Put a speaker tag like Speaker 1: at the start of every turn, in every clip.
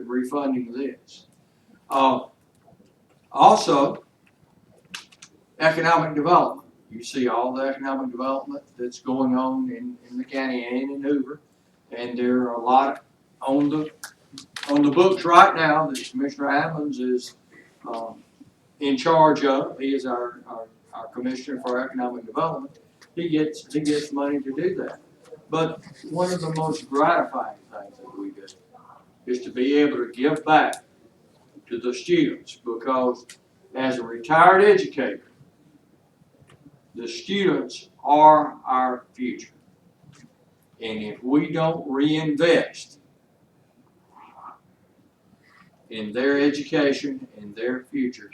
Speaker 1: refunding this. Also, economic development. You see all the economic development that's going on in the county and in Hoover, and there are a lot on the books right now that Commissioner Ammons is in charge of. He is our commissioner for economic development. He gets money to do that. But one of the most gratifying things that we do is to be able to give back to the students, because as a retired educator, the students are our future. And if we don't reinvest in their education and their future,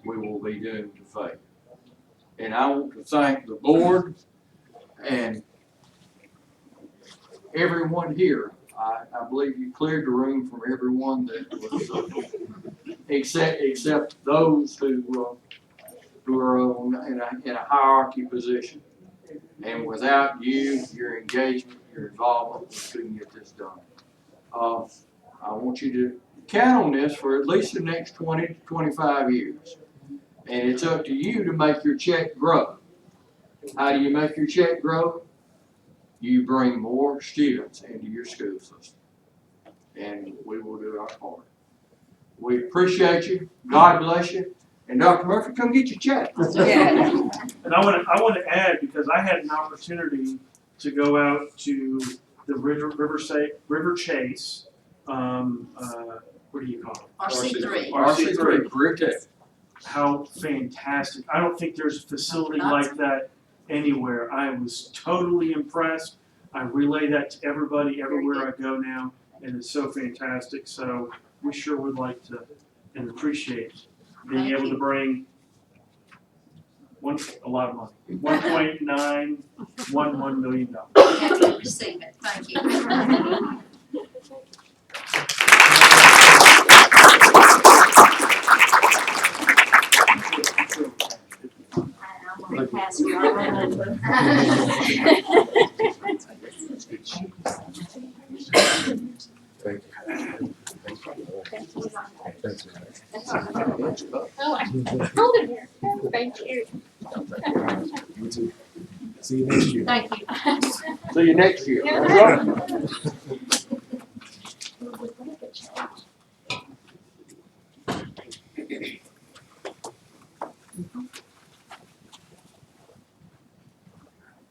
Speaker 1: we will be doomed to fail. And I want to thank the board and everyone here. I believe you cleared the room from everyone that was, except those who are in a hierarchy position. And without you, your engagement, your involvement, we couldn't get this done. I want you to count on this for at least the next 20 to 25 years. And it's up to you to make your check grow. How do you make your check grow? You bring more students into your school system. And we will do our part. We appreciate you. God bless you. And Dr. Murphy, come get your check.
Speaker 2: Yeah. And I want to add, because I had an opportunity to go out to the River Chase, what do you call it?
Speaker 3: RC3.
Speaker 1: RC3, Career Tech.
Speaker 2: How fantastic. I don't think there's a facility like that anywhere. I was totally impressed. I relay that to everybody everywhere I go now, and it's so fantastic. So we sure would like to and appreciate being able to bring a lot of money, $1.911 million.
Speaker 3: Happy to receive it. Thank you. I'm going to pass you right over.
Speaker 4: Thank you.
Speaker 5: Oh, I hold it here. Thank you.
Speaker 4: See you next year.
Speaker 3: Thank you.
Speaker 1: See you next year.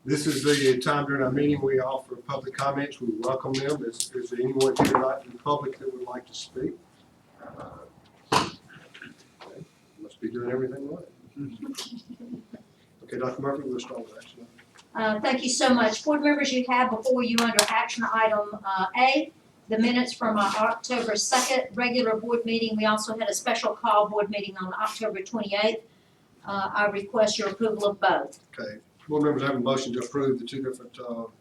Speaker 4: This is the time during our meeting we offer public comments. We welcome them. Is there anyone here tonight in the public that would like to speak? Okay. Must be doing everything right. Okay, Dr. Murphy, we'll start with action.
Speaker 3: Thank you so much. Board members, you have before you under action item A, the minutes from our October 2nd regular board meeting. We also had a special call board meeting on October 28th. I request your approval of both.
Speaker 4: Okay. Board members have a motion to approve the two different board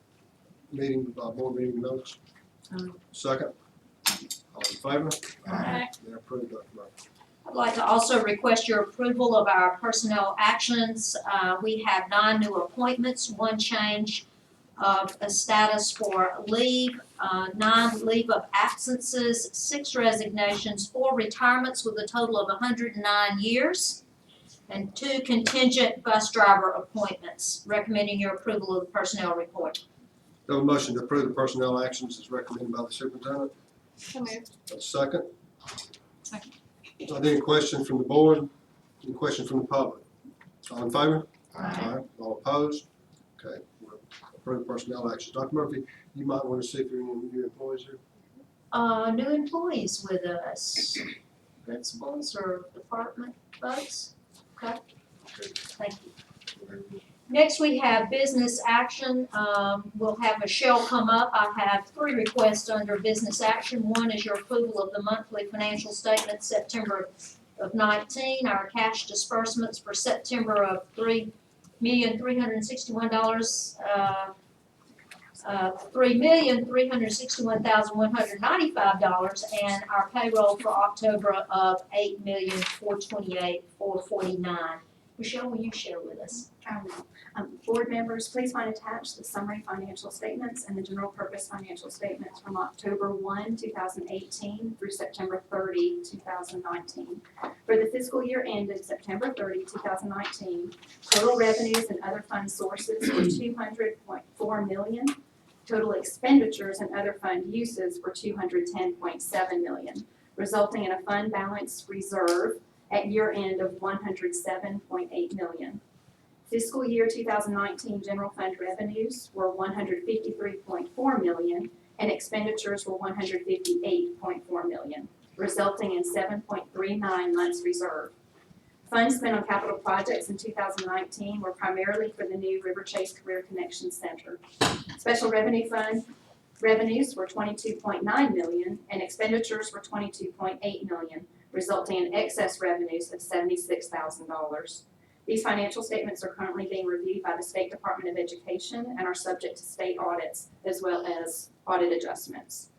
Speaker 4: meeting notes. Second. All in favor?
Speaker 5: Aye.
Speaker 4: They're approved, Dr. Murphy.
Speaker 3: I'd like to also request your approval of our personnel actions. We have 9 new appointments, 1 change of a status for leave, 9 leave of absences, 6 resignations, 4 retirements with a total of 109 years, and 2 contingent bus driver appointments. Recommending your approval of the personnel report.
Speaker 4: Have a motion to approve the personnel actions as recommended by the superintendent.
Speaker 5: So moved.
Speaker 4: A second.
Speaker 3: Second.
Speaker 4: Are there any questions from the board? Any questions from the public? All in favor?
Speaker 5: Aye.
Speaker 4: All opposed? Okay, we'll approve personnel actions. Dr. Murphy, you might want to see if there are any new employees here.
Speaker 3: New employees with us, principals or department folks. Okay, thank you. Next, we have business action. We'll have Michelle come up. I have 3 requests under business action. One is your approval of the monthly financial statement September of 19. Our cash disbursements for September of $3,361,195, and our payroll for October of $8,428,449. Michelle, will you share with us?
Speaker 6: Board members, please find attached the summary financial statements and the general purpose financial statements from October 1, 2018 through September 30, 2019. For the fiscal year ended September 30, 2019, total revenues and other fund sources were $200.4 million. Total expenditures and other fund uses were $210.7 million, resulting in a fund balance reserve at year end of $107.8 million. Fiscal year 2019 general fund revenues were $153.4 million and expenditures were $158.4 million, resulting in 7.39 months reserve. Funds spent on capital projects in 2019 were primarily for the new River Chase Career Connection Center. Special revenue fund revenues were $22.9 million and expenditures were $22.8 million, resulting in excess revenues of $76,000. These financial statements are currently being reviewed by the State Department of Education and are subject to state audits as well as audit adjustments.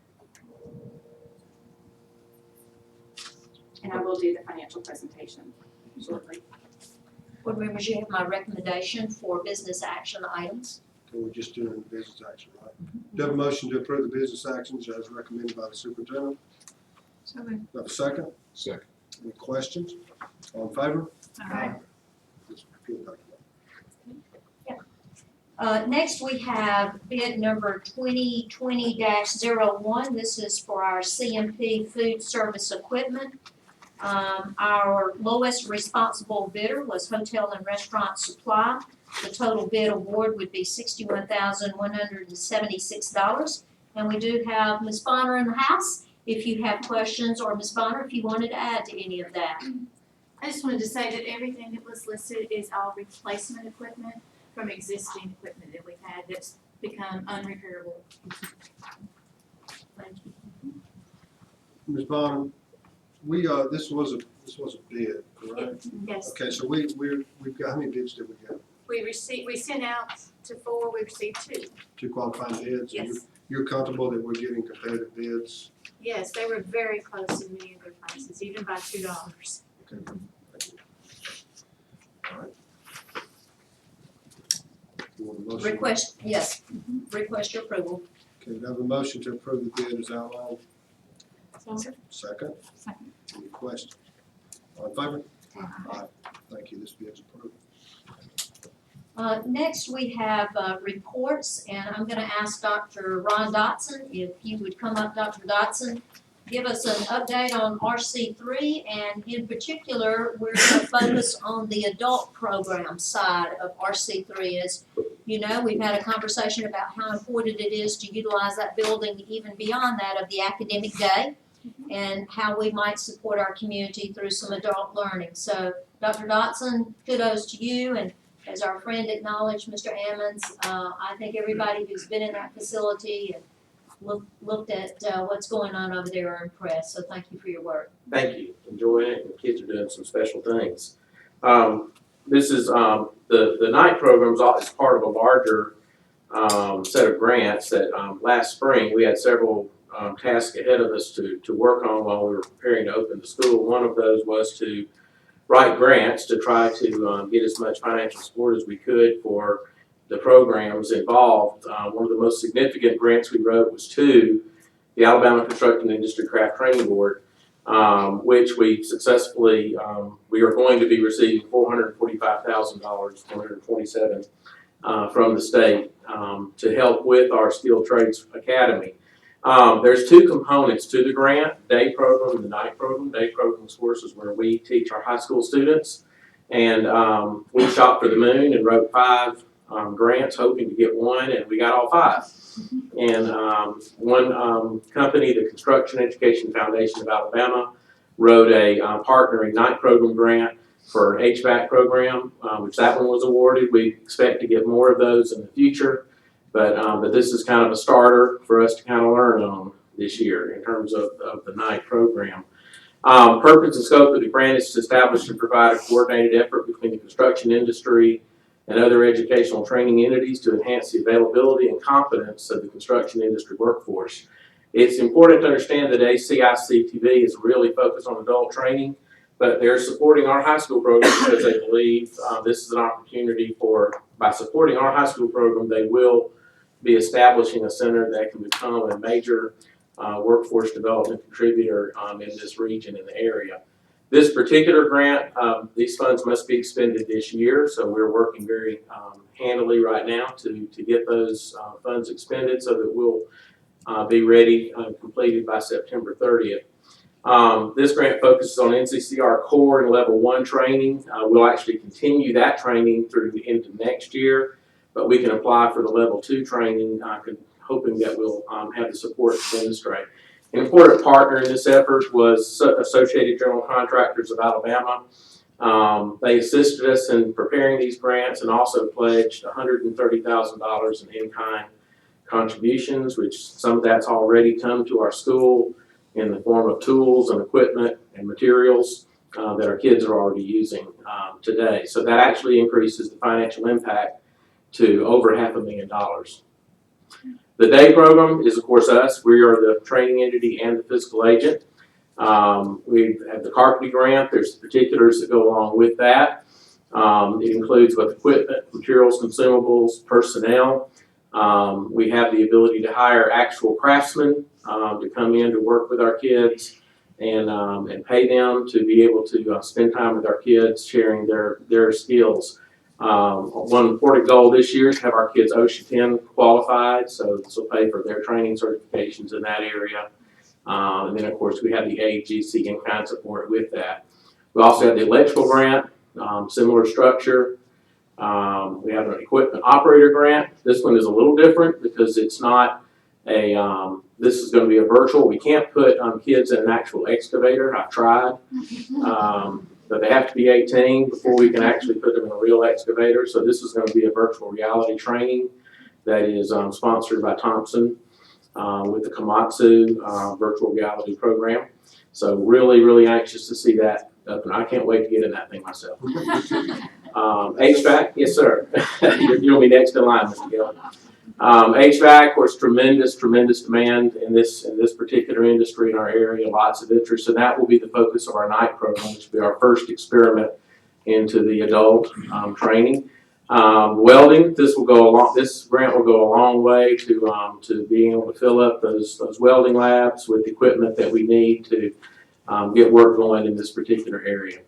Speaker 6: And I will do the financial presentation shortly.
Speaker 3: Board members, you have my recommendation for business action items.
Speaker 4: Can we just do it in business action, right? Do you have a motion to approve the business actions as recommended by the superintendent?
Speaker 5: So moved.
Speaker 4: Do I have a second?
Speaker 7: Second.
Speaker 4: Any questions? All in favor?
Speaker 5: Aye.
Speaker 4: Just repeat that.
Speaker 3: Next, we have bid number 2020-01. This is for our CMP food service equipment. Our lowest responsible bidder was Hotel and Restaurant Supply. The total bid award would be $61,176. And we do have Ms. Bonner in the house. If you have questions, or Ms. Bonner, if you wanted to add to any of that.
Speaker 8: I just wanted to say that everything that was listed is all replacement equipment from existing equipment that we've had that's become unrepairable.
Speaker 3: Thank you.
Speaker 4: Ms. Bonham, this was a bid, correct?
Speaker 8: Yes,
Speaker 4: Okay, so we've got, how many bids did we get?
Speaker 8: we sent out to 4, we received 2.
Speaker 4: 2 qualifying bids? And
Speaker 8: Yes.
Speaker 4: You're comfortable that we're getting competitive bids?
Speaker 8: Yes, they were very close in many of their prices, even by $2.
Speaker 4: Okay, thank you. All right. You want a motion?
Speaker 3: Request, yes, request your approval.
Speaker 4: Okay, do I have a motion to approve the bid as outlined?
Speaker 5: So moved.
Speaker 4: Second?
Speaker 5: Second.
Speaker 4: Any questions? All in favor? Aye. Thank you, this bid is approved.
Speaker 3: Next, we have reports, and I'm going to ask Dr. Ron Dotson, if you would come up, Dr. Dotson, give us an update on RC3, and in particular, we're going to focus on the adult program side of RC3. As you know, we've had a conversation about how important it is to utilize that building even beyond that of the academic day, and how we might support our community through some adult learning. So, Dr. Dotson, kudos to you, and as our friend acknowledged, Mr. Ammons, I think everybody who's been in that facility and looked at what's going on over there are impressed, so thank you for your work.
Speaker 9: Thank you. Enjoying it, and the kids are doing some special things. This is, the night program is part of a larger set of grants that last spring we had several tasks ahead of us to work on while we were preparing to open the school. One of those was to write grants to try to get as much financial support as we could for the programs involved. One of the most significant grants we wrote was to the Alabama Construction Industry Craft Training Board, which we successfully, we are going to be receiving $445,000, $427 from the state to help with our Skilled Trades Academy. There's 2 components to the grant, day program and the night program. Day program, of course, is where we teach our high school students. And we shot for the moon and wrote 5 grants, hoping to get 1, and we got all 5. And one company, the Construction Education Foundation of Alabama, wrote a partnering night program grant for HVAC program, which that one was awarded. We expect to get more of those in the future. But this is kind of a starter for us to kind of learn on this year in terms of the night program. Purpose and scope of the grant is to establish and provide a coordinated effort between the construction industry and other educational training entities to enhance the availability and competence of the construction industry workforce. It's important to understand that ACICTV is really focused on adult training, but they're supporting our high school program because they believe this is an opportunity by supporting our high school program, they will be establishing a center that can become a major workforce development contributor in this region, in the area. This particular grant, these funds must be expended this year, so we're working very handily right now to get those funds expended so that we'll be ready and completed by September 30th. This grant focuses on NCCR core and level 1 training. We'll actually continue that training through the end of next year, but we can apply for the level 2 training, hoping that we'll have the support to demonstrate. An important partner in this effort was Associated General Contractors of Alabama. They assisted us in preparing these grants and also pledged $130,000 in in-kind contributions, which some of that's already come to our school in the form of tools and equipment and materials that our kids are already using today. So that actually increases the financial impact to over $500,000. The day program is, of course, us. We are the training entity and the fiscal agent. We have the carpeting grant. There's particulars that go along with that. It includes both equipment, materials, consumables, personnel. We have the ability to hire actual craftsmen to come in to work with our kids and pay them to be able to spend time with our kids, sharing their skills. One important goal this year is to have our kids OSHA 10 qualified, so this will pay for their training certifications in that area. And then, of course, we have the AGC in-kind support with that. We also have the electrical grant, similar structure. We have an equipment operator grant. This one is a little different because it's not this is going to be a virtual. We can't put kids in an actual excavator. I've tried. But they have to be 18 before we can actually put them in a real excavator. So this is going to be a virtual reality training that is sponsored by Thompson with the Komatsu virtual reality program. So really, really anxious to see that up, and I can't wait to get in that thing myself. HVAC, yes, sir. You'll be next in line, Mr. Gill. HVAC, of course, tremendous demand in this particular industry in our area, lots of interest, and that will be the focus of our night program, which will be our first experiment into the adult training. Welding, this grant will go a long way to being able to fill up those welding labs with equipment that we need to get work going in this particular area.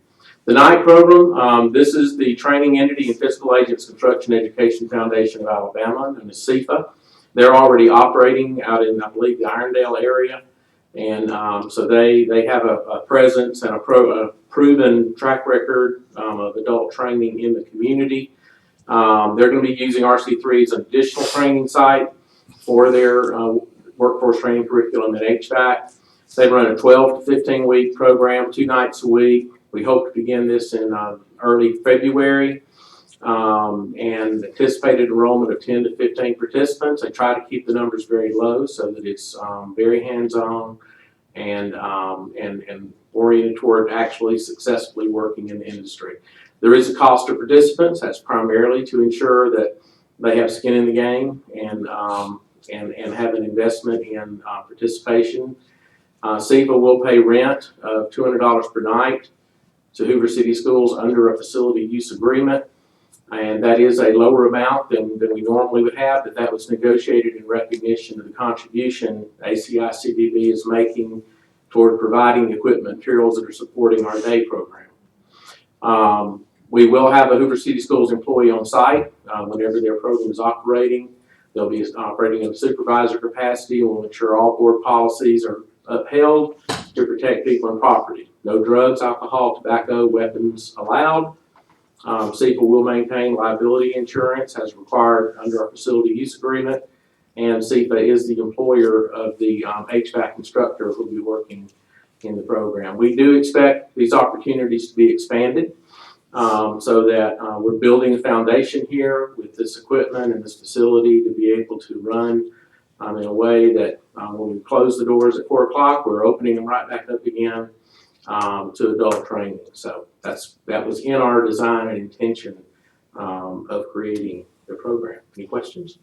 Speaker 9: The night program, this is the training entity and fiscal agents Construction Education Foundation of Alabama, and the CEFA. They're already operating out in, I believe, the Irondale area, and so they have a presence and a proven track record of adult training in the community. They're going to be using RC3 as an additional training site for their workforce training curriculum in HVAC. They run a 12 to 15 week program, 2 nights a week. We hope to begin this in early February and anticipated enrollment of 10 to 15 participants. I try to keep the numbers very low so that it's very hands-on and oriented toward actually successfully working in the industry. There is a cost to participants. That's primarily to ensure that they have skin in the game and have an investment in participation. CEFA will pay rent of $200 per night to Hoover City Schools under a facility use agreement, and that is a lower amount than we normally would have, but that was negotiated in recognition of the contribution ACI CBB is making toward providing equipment materials that are supporting our day program. We will have a Hoover City Schools employee on site whenever their program is operating. They'll be operating in a supervisor capacity and will ensure all board policies are upheld to protect people and property. No drugs, alcohol, tobacco, weapons allowed. CEFA will maintain liability insurance as required under our facility use agreement, and CEFA is the employer of the HVAC instructor who will be working in the program. We do expect these opportunities to be expanded so that we're building a foundation here with this equipment and this facility to be able to run in a way that when we close the doors at 4 o'clock, we're opening them right back up again to adult training. So that was in our design and intention of creating the program. Any questions?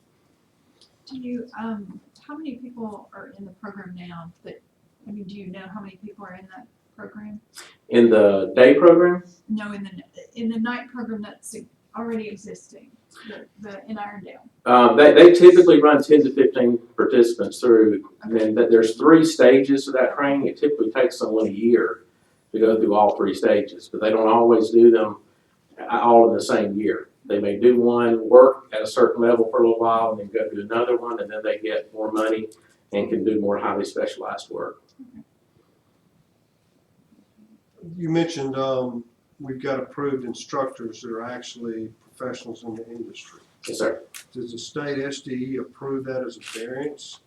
Speaker 7: Do you, how many people are in the program now do you know how many people are in that program?
Speaker 9: In the day program,
Speaker 7: No, in the night program that's already existing, in Irondale.
Speaker 9: they typically run 10 to 15 participants through, and that there's 3 stages of that training. It typically takes someone a year to go through all 3 stages, but they don't always do them all in the same year. They may do one, work at a certain level for a little while, and then go to another one, and then they get more money and can do more highly specialized work.
Speaker 4: You mentioned, we've got approved instructors that are actually professionals in the industry.
Speaker 9: Yes, sir.
Speaker 4: Does the state SDE approve that as a variance?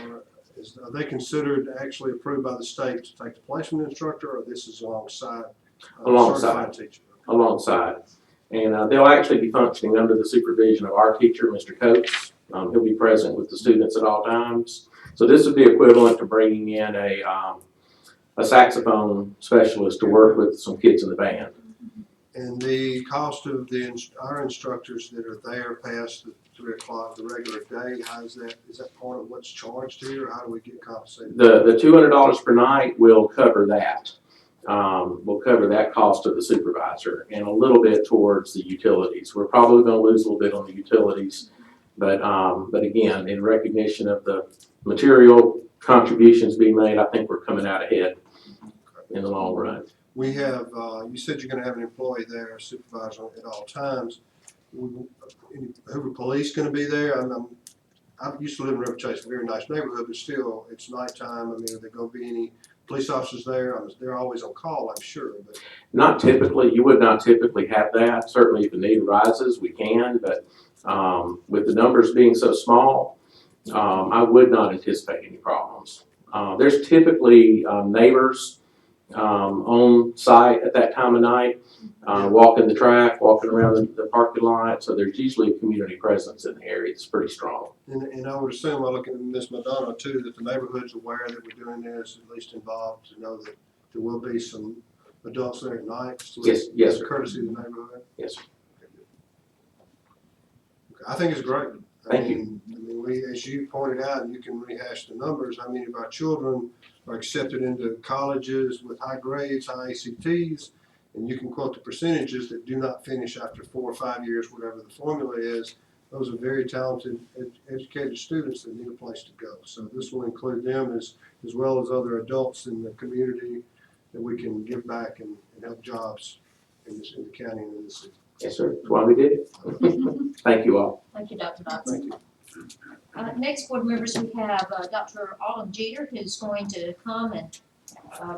Speaker 4: Are they considered actually approved by the state to take the placement instructor, or this is alongside? Certified teacher?
Speaker 9: Alongside. And they'll actually be functioning under the supervision of our teacher, Mr. Coates. He'll be present with the students at all times. So this would be equivalent to bringing in a saxophone specialist to work with some kids in the band.
Speaker 4: And the cost of our instructors that are there past the 3 o'clock, the regular day, is that part of what's charged here, or how do we get compensated?
Speaker 9: The $200 per night will cover that. We'll cover that cost of the supervisor and a little bit towards the utilities. We're probably going to lose a little bit on the utilities, but again, in recognition of the material contributions being made, I think we're coming out ahead in the long run.
Speaker 4: We have, you said you're gonna have an employee there, a supervisor at all times. Who are police gonna be there? I used to live in Reputation, a very nice neighborhood, but still, it's nighttime. I mean, are there gonna be any police officers there? They're always on call, I'm sure, but.
Speaker 9: Not typically, you would not typically have that. Certainly if the need arises, we can, but with the numbers being so small, I would not anticipate any problems. There's typically neighbors on site at that time of night, walking the track, walking around the parking lot, so there's usually a community presence in the area that's pretty strong.
Speaker 4: And I would assume, while looking at Ms. Madonna too, that the neighborhood's aware that we're doing this, at least involved, to know that there will be some adults there at night.
Speaker 9: Yes, sir.
Speaker 4: Courtesy of the neighborhood.
Speaker 9: Yes, sir.
Speaker 4: Okay, I think it's great.
Speaker 9: Thank you.
Speaker 4: I mean, we, as you pointed out, and you can rehash the numbers, how many of our children are accepted into colleges with high grades, high ACTs, and you can quote the percentages that do not finish after 4 or 5 years, whatever the formula is. Those are very talented, educated students that need a place to go. So this will include them as well as other adults in the community that we can give back and help jobs in the county and in the city.
Speaker 9: Yes, sir. That's why we did it. Thank you all.
Speaker 3: Thank you, Dr.
Speaker 4: Thank
Speaker 3: Dodson.
Speaker 4: you.
Speaker 3: Next, board members, we have Dr. Autumn Jeter, who's going to come and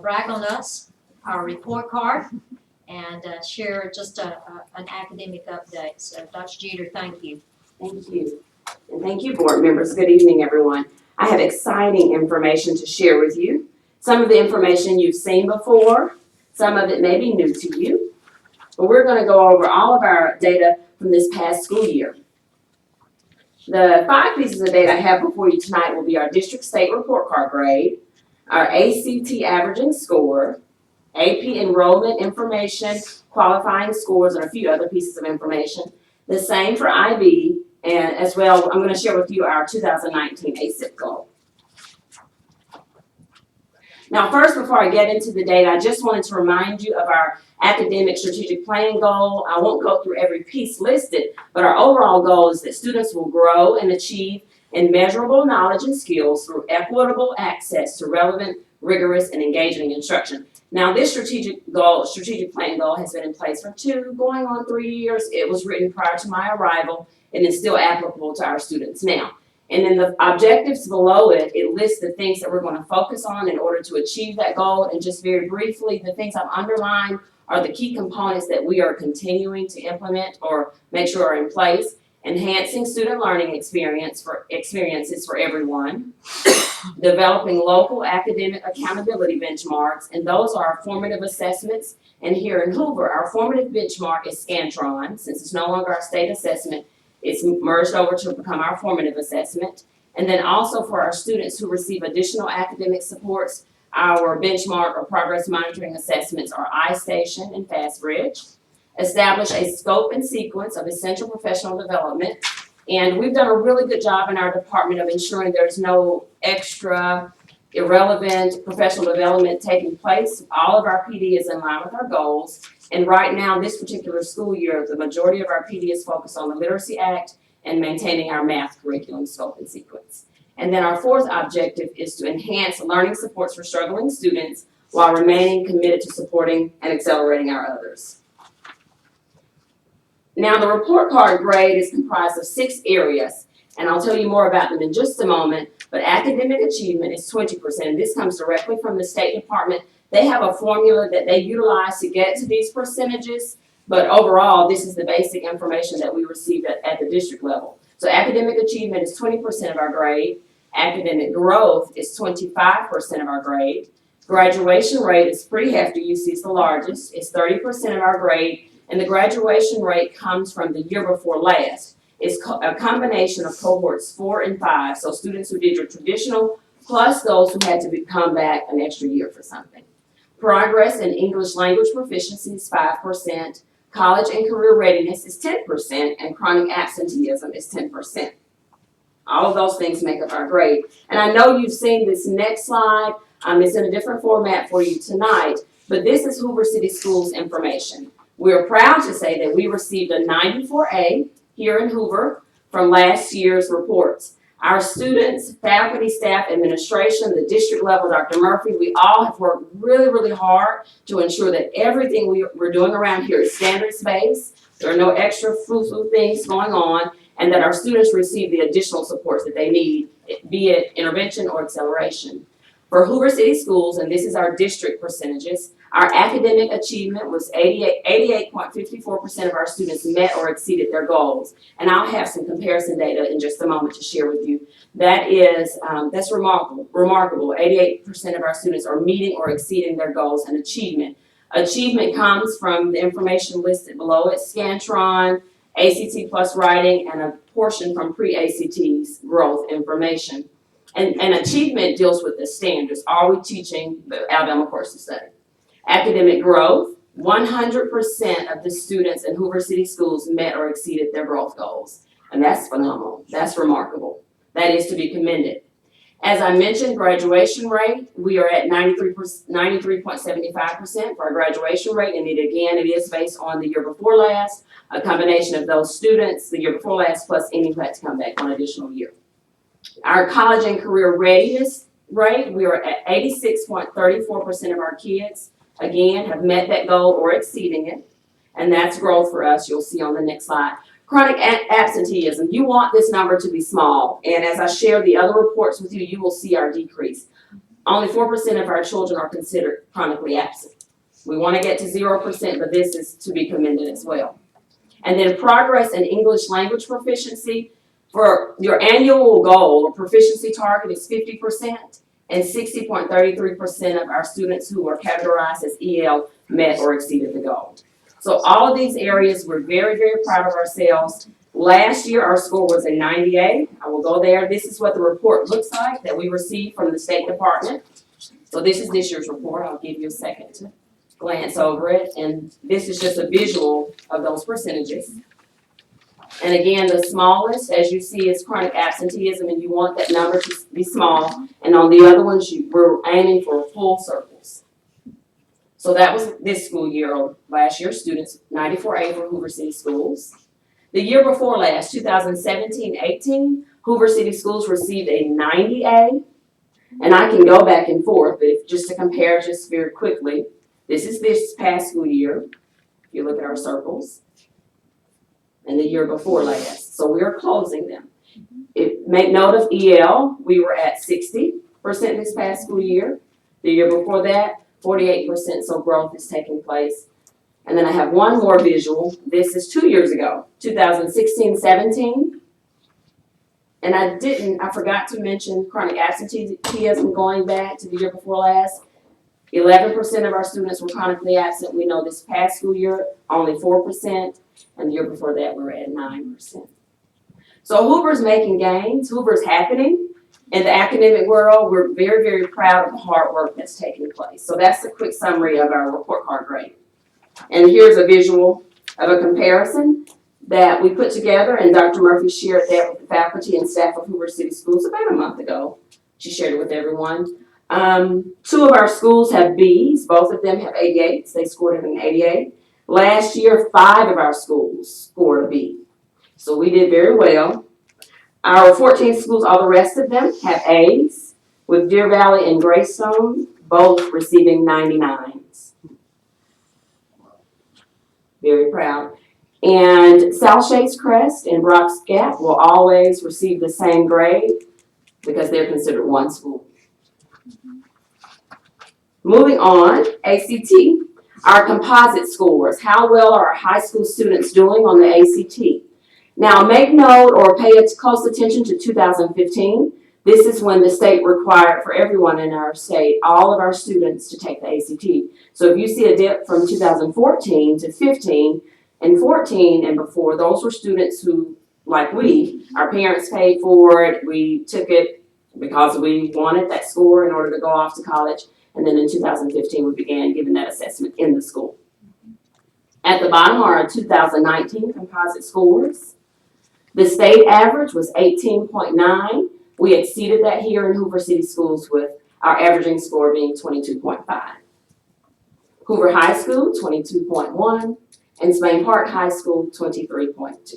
Speaker 3: brag on us, our report card, and share just an academic update. So, Dr. Jeter, thank you.
Speaker 10: Thank you. And thank you, board members. Good evening, everyone. I have exciting information to share with you. Some of the information you've seen before, some of it may be new to you, but we're going to go over all of our data from this past school year. The 5 pieces of data I have before you tonight will be our district state report card grade, our ACT averaging score, AP enrollment information, qualifying scores, and a few other pieces of information. The same for IB, and as well, I'm going to share with you our 2019 ACIP goal. Now, first, before I get into the data, I just wanted to remind you of our academic strategic planning goal. I won't go through every piece listed, but our overall goal is that students will grow and achieve in measurable knowledge and skills through equitable access to relevant, rigorous, and engaging instruction. Now, this strategic planning goal has been in place for 2, going on 3 years. It was written prior to my arrival and is still applicable to our students now. And in the objectives below it, it lists the things that we're going to focus on in order to achieve that goal. And just very briefly, the things I've underlined are the key components that we are continuing to implement or make sure are in place. Enhancing student learning experiences for everyone. Developing local academic accountability benchmarks, and those are our formative assessments. And here in Hoover, our formative benchmark is Scantron. Since it's no longer our state assessment, it's merged over to become our formative assessment. And then also for our students who receive additional academic supports, our benchmark or progress monitoring assessments are iStation and FastBridge. Establish a scope and sequence of essential professional development. And we've done a really good job in our department of ensuring there's no extra irrelevant professional development taking place. All of our PD is in line with our goals. And right now, this particular school year, the majority of our PD is focused on the Literacy Act and maintaining our math curriculum scope and sequence. And then our fourth objective is to enhance learning supports for struggling students while remaining committed to supporting and accelerating our others. Now, the report card grade is comprised of 6 areas, and I'll tell you more about them in just a moment, but academic achievement is 20%. This comes directly from the State Department. They have a formula that they utilize to get to these percentages, but overall, this is the basic information that we received at the district level. So academic achievement is 20% of our grade. Academic growth is 25% of our grade. Graduation rate is pretty hefty. You see it's the largest. It's 30% of our grade. And the graduation rate comes from the year before last. It's a combination of cohorts 4 and 5. So students who did your traditional plus those who had to come back an extra year for something. Progress in English language proficiency is 5%. College and career readiness is 10%, and chronic absenteeism is 10%. All of those things make up our grade. And I know you've seen this next slide. It's in a different format for you tonight, but this is Hoover City Schools information. We're proud to say that we received a 94A here in Hoover from last year's reports. Our students, faculty, staff, administration, the district level, Dr. Murphy, we all have worked really, really hard to ensure that everything we're doing around here is standards-based. There are no extra foo-foo things going on, and that our students receive the additional supports that they need, be it intervention or acceleration. For Hoover City Schools, and this is our district percentages, our academic achievement was 88.54% of our students met or exceeded their goals. And I'll have some comparison data in just a moment to share with you. That is, that's remarkable. 88% of our students are meeting or exceeding their goals and achievement. Achievement comes from the information listed below it, Scantron, ACT plus writing, and a portion from pre-ACT's growth information. And achievement deals with the standards. Are we teaching the Alabama course of study? Academic growth, 100% of the students in Hoover City Schools met or exceeded their growth goals. And that's phenomenal. That's remarkable. That is to be commended. As I mentioned, graduation rate, we are at 93.75% for our graduation rate. And it is based on the year before last, a combination of those students, the year before last, plus any who had to come back one additional year. Our college and career readiness rate, we are at 86.34% of our kids, again, have met that goal or exceeding it. And that's growth for us, you'll see on the next slide. Chronic absenteeism, you want this number to be small. And as I share the other reports with you, you will see our decrease. Only 4% of our children are considered chronically absent. We want to get to 0%, but this is to be commended as well. And then progress in English language proficiency. For your annual goal or proficiency target is 50%, and 60.33% of our students who are categorized as EL met or exceeded the goal. So all of these areas, we're very, very proud of ourselves. Last year, our score was a 98. I will go there. This is what the report looks like that we received from the State Department. So this is this year's report. I'll give you a second to glance over it. And this is just a visual of those percentages. And again, the smallest, as you see, is chronic absenteeism, and you want that number to be small. And on the other ones, we're aiming for full circles. So that was this school year, or last year, students, 94A for Hoover City Schools. The year before last, 2017-18, Hoover City Schools received a 90A. And I can go back and forth, but just to compare just very quickly, this is this past school year, if you look at our circles. And the year before last. So we are closing them. Make note of EL, we were at 60% this past school year. The year before that, 48%, so growth is taking place. And then I have one more visual. This is 2 years ago, 2016-17. And I forgot to mention chronic absenteeism going back to the year before last. 11% of our students were chronically absent. We know this past school year, only 4%. And the year before that, we were at 9%. So Hoover's making gains. Hoover's happening. In the academic world, we're very, very proud of the hard work that's taking place. So that's a quick summary of our report card grade. And here's a visual of a comparison that we put together, and Dr. Murphy shared that with the faculty and staff of Hoover City Schools about a month ago. She shared it with everyone. Two of our schools have Bs, both of them have 88s, they scored an 88. Last year, 5 of our schools scored a B, so we did very well. Our 14 schools, all the rest of them have A's, with Deer Valley and Greystone both receiving 99s. Very proud. And South Shades Crest and Brock's Gap will always receive the same grade because they're considered one school. Moving on, ACT, our composite scores. How well are our high school students doing on the ACT? Now, make note or pay close attention to 2015. This is when the state required for everyone in our state, all of our students, to take the ACT. So if you see a dip from 2014 to 15, and 14 and before, those were students who, like our parents paid for it, we took it because we wanted that score in order to go off to college. And then in 2015, we began giving that assessment in the school. At the bottom are our 2019 composite scores. The state average was 18.9. We exceeded that here in Hoover City Schools with our averaging score being 22.5. Hoover High School, 22.1. And Spain Park High School, 23.2.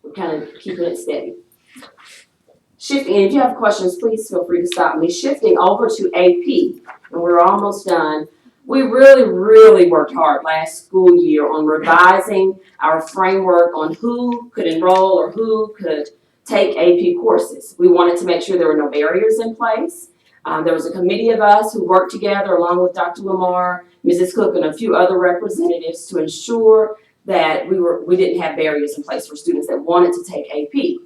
Speaker 10: We're kind of keeping it steady. Shifting, and if you have questions, please feel free to stop me. Shifting over to AP, and we're almost done. We really worked hard last school year on revising our framework on who could enroll or who could take AP courses. We wanted to make sure there were no barriers in place. There was a committee of us who worked together along with Dr. Lamar, Mrs. Cook, and a few other representatives to ensure that we didn't have barriers in place for students that wanted to take AP.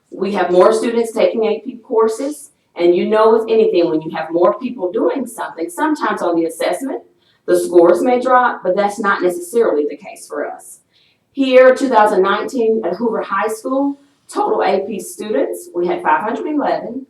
Speaker 10: We have more students taking AP courses, and you know with anything, when you have more people doing something, sometimes on the assessment, the scores may drop, but that's not necessarily the case for us. Here, 2019 at Hoover High School, total AP students, we had 511.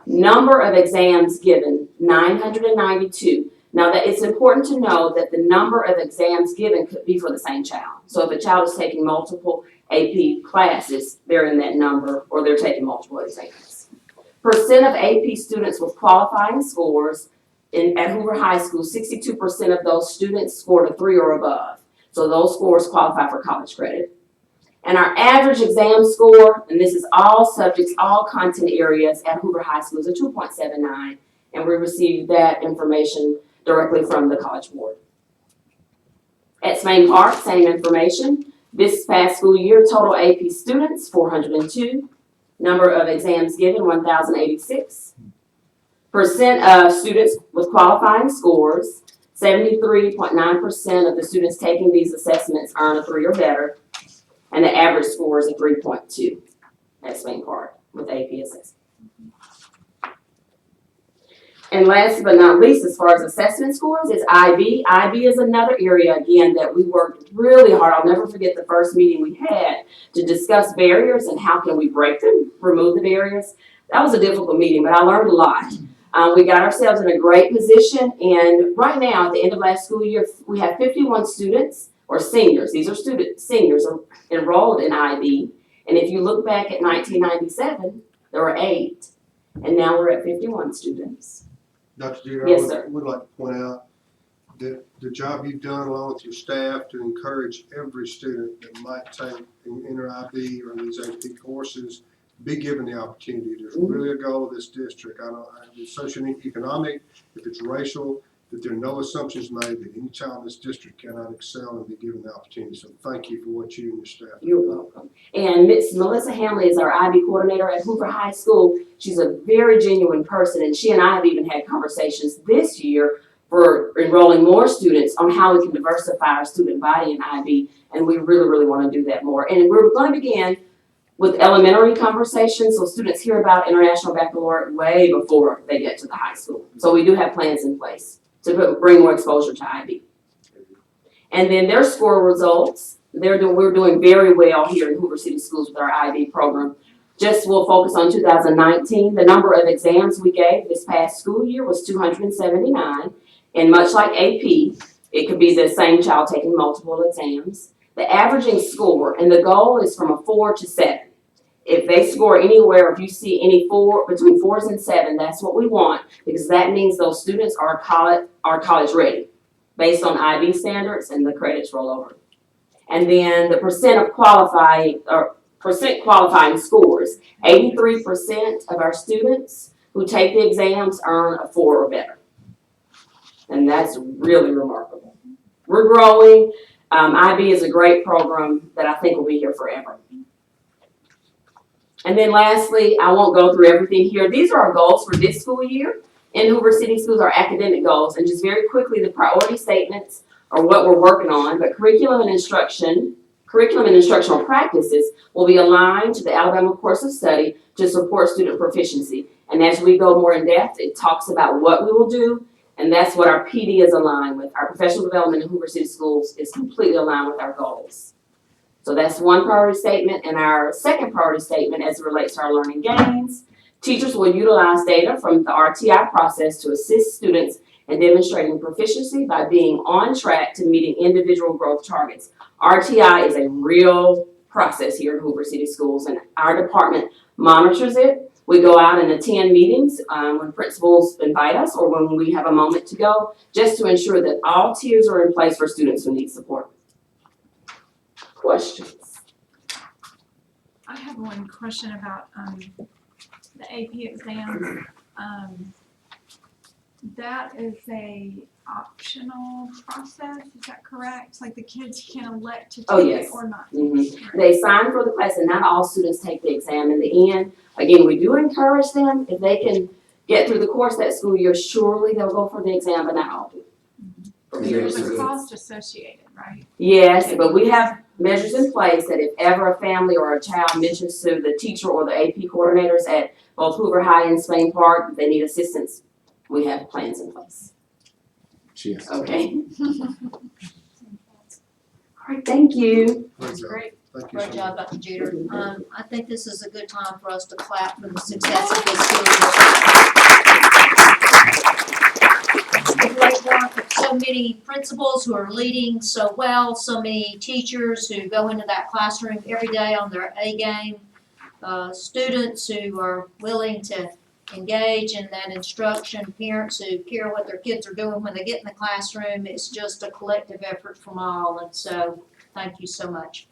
Speaker 10: Number of exams given, 992. Now that it's important to know that the number of exams given could be for the same child. So if a child is taking multiple AP classes, they're in that number, or they're taking multiple exams. Percent of AP students with qualifying scores at Hoover High School, 62% of those students scored a 3 or above. So those scores qualify for college credit. And our average exam score, and this is all subjects, all content areas at Hoover High School, is a 2.79, and we received that information directly from the College Board. At Spain Park, same information. This past school year, total AP students, 402. Number of exams given, 1,086. Percent of students with qualifying scores, 73.9% of the students taking these assessments earn a 3 or better. And the average score is a 3.2 at Spain Park with AP assessment. And last but not least, as far as assessment scores, is IB. IB is another area, again, that we worked really hard. I'll never forget the first meeting we had to discuss barriers and how can we break them, remove the barriers. That was a difficult meeting, but I learned a lot. We got ourselves in a great position, and right now, at the end of last school year, we have 51 students, or seniors, these are seniors are enrolled in IB. And if you look back at 1997, there were 8, and now we're at 51 students.
Speaker 4: Dr. Jeter,
Speaker 10: Yes, sir.
Speaker 4: I would like to point out that the job you've done along with your staff to encourage every student that might take and enter IB or these AP courses, be given the opportunity. There's really a goal of this district. I don't, if it's socioeconomic, if it's racial, that there are no assumptions made that any child in this district cannot excel and be given the opportunity. So thank you for what you and your staff have done.
Speaker 10: You're welcome. And Ms. Melissa Hamley is our IB coordinator at Hoover High School. She's a very genuine person, and she and I have even had conversations this year for enrolling more students on how we can diversify our student body in IB, and we really want to do that more. And we're going to begin with elementary conversations, so students hear about International Baccalaureate way before they get to the high school. So we do have plans in place to bring more exposure to IB. And then their score results, we're doing very well here in Hoover City Schools with our IB program. Just we'll focus on 2019. The number of exams we gave this past school year was 279. And much like AP, it could be the same child taking multiple exams. The averaging score, and the goal is from a 4 to 7. If they score anywhere, if you see any between 4s and 7, that's what we want, because that means those students are college ready, based on IB standards and the credits roll over. And then the percent qualifying scores. 83% of our students who take the exams earn a 4 or better. And that's really remarkable. We're growing. IB is a great program that I think will be here forever. And then lastly, I won't go through everything here. These are our goals for this school year in Hoover City Schools, our academic goals. And just very quickly, the priority statements are what we're working on, but curriculum and instructional practices will be aligned to the Alabama course of study to support student proficiency. And as we go more in depth, it talks about what we will do, and that's what our PD is aligned with. Our professional development in Hoover City Schools is completely aligned with our goals. So that's one priority statement, and our second priority statement as it relates to our learning gains. Teachers will utilize data from the RTI process to assist students in demonstrating proficiency by being on track to meeting individual growth targets. RTI is a real process here in Hoover City Schools, and our department monitors it. We go out and attend meetings when principals invite us or when we have a moment to go, just to ensure that all tiers are in place for students who need support. Questions?
Speaker 7: I have one question about the AP exam. That is a optional process, is that correct? It's like the kids can elect to
Speaker 10: Oh,
Speaker 7: take
Speaker 10: yes.
Speaker 7: it or not.
Speaker 10: Mm-hmm. They sign for the class, and not all students take the exam in the end. Again, we do encourage them, if they can get through the course that school year, surely they'll go for the exam, but not all do.
Speaker 7: There's a cost associated, right?
Speaker 10: Yes, but we have measures in place that if ever a family or a child mentions to the teacher or the AP coordinators at both Hoover High and Spain Park, they need assistance, we have plans in place.
Speaker 11: Yes.
Speaker 10: Okay? All right, thank you.
Speaker 3: That's great.
Speaker 4: Thank you
Speaker 3: Great
Speaker 4: so
Speaker 3: job,
Speaker 4: much.
Speaker 3: Dr. Jeter. I think this is a good time for us to clap for the success of this school district. It's the great work of so many principals who are leading so well, so many teachers who go into that classroom every day on their A game, students who are willing to engage in that instruction, parents who care what their kids are doing when they get in the classroom. It's just a collective effort from all, and so thank you so much.